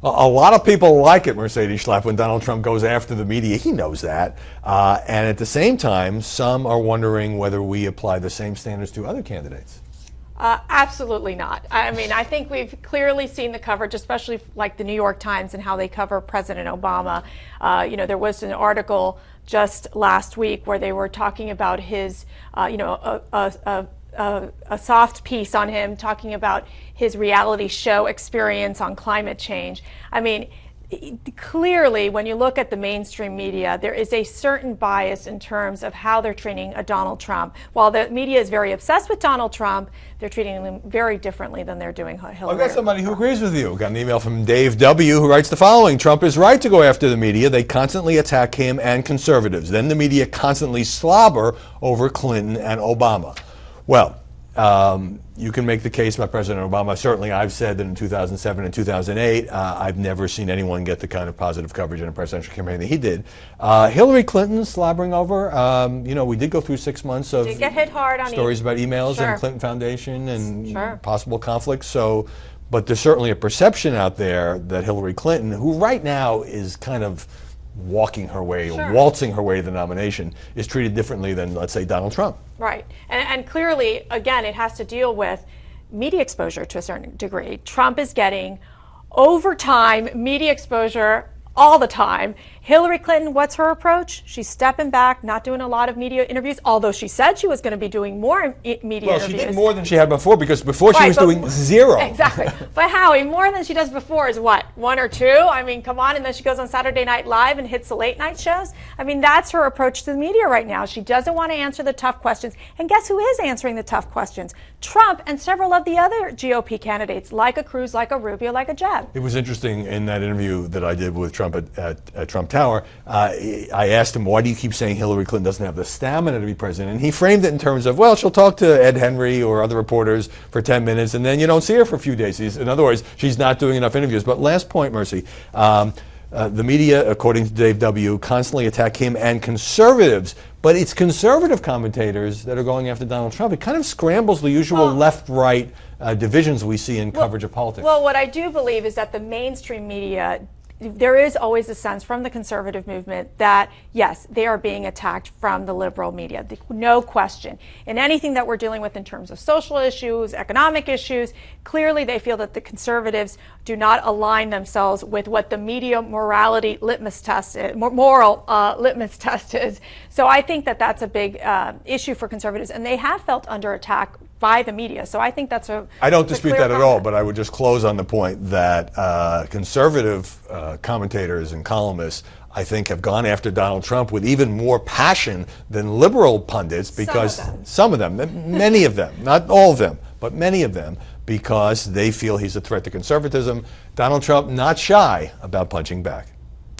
A lot of people like it, Mercedes Schlapp, when Donald Trump goes after the media. He knows that. And at the same time, some are wondering whether we apply the same standards to other candidates. Absolutely not. I mean, I think we've clearly seen the coverage, especially like the New York Times and how they cover President Obama. There was an article just last week where they were talking about his, a soft piece on him, talking about his reality show experience on climate change. I mean, clearly, when you look at the mainstream media, there is a certain bias in terms of how they're treating a Donald Trump. While the media is very obsessed with Donald Trump, they're treating him very differently than they're doing Hillary. I've got somebody who agrees with you. Got an email from Dave W. who writes the following: Trump is right to go after the media. They constantly attack him and conservatives. Then the media constantly slobber over Clinton and Obama. Well, you can make the case about President Obama. Certainly, I've said that in 2007 and 2008, I've never seen anyone get the kind of positive coverage in a presidential campaign that he did. Hillary Clinton slobbering over. We did go through 6 months of get hit hard on stories about emails Sure. and Clinton Foundation and Sure. possible conflicts. So, but there's certainly a perception out there that Hillary Clinton, who right now is kind of walking her way, Sure. waltzing her way to the nomination, is treated differently than, let's say, Donald Trump. Right. And clearly, again, it has to deal with media exposure to a certain degree. Trump is getting, over time, media exposure all the time. Hillary Clinton, what's her approach? She's stepping back, not doing a lot of media interviews, although she said she was going to be doing more media interviews. Well, she did more than she had before, because before she was doing zero. Exactly. But Howie, more than she does before is what? 1 or 2? I mean, come on. And then she goes on Saturday Night Live and hits the late night shows. I mean, that's her approach to the media right now. She doesn't want to answer the tough questions. And guess who is answering the tough questions? Trump and several of the other GOP candidates, like a Cruz, like a Rubio, like a Jeb. It was interesting in that interview that I did with Trump at Trump Tower. I asked him, why do you keep saying Hillary Clinton doesn't have the stamina to be president? And he framed it in terms of, well, she'll talk to Ed Henry or other reporters for 10 minutes, and then you don't see her for a few days. In other words, she's not doing enough interviews. But last point, Mercy, the media, according to Dave W., constantly attack him and conservatives. But it's conservative commentators that are going after Donald Trump. It kind of scrambles the usual left-right divisions we see in coverage of politics. Well, what I do believe is that the mainstream media, there is always a sense from the conservative movement that, yes, they are being attacked from the liberal media. No question. In anything that we're dealing with in terms of social issues, economic issues, clearly they feel that the conservatives do not align themselves with what the media morality litmus test is, moral litmus test is. So I think that that's a big issue for conservatives, and they have felt under attack by the media. So I think that's I don't dispute that at all, but I would just close on the point that conservative commentators and columnists, I think, have gone after Donald Trump with even more passion than liberal pundits, because some of them, many of them, not all of them, but many of them, because they feel he's a threat to conservatism. Donald Trump not shy about punching back.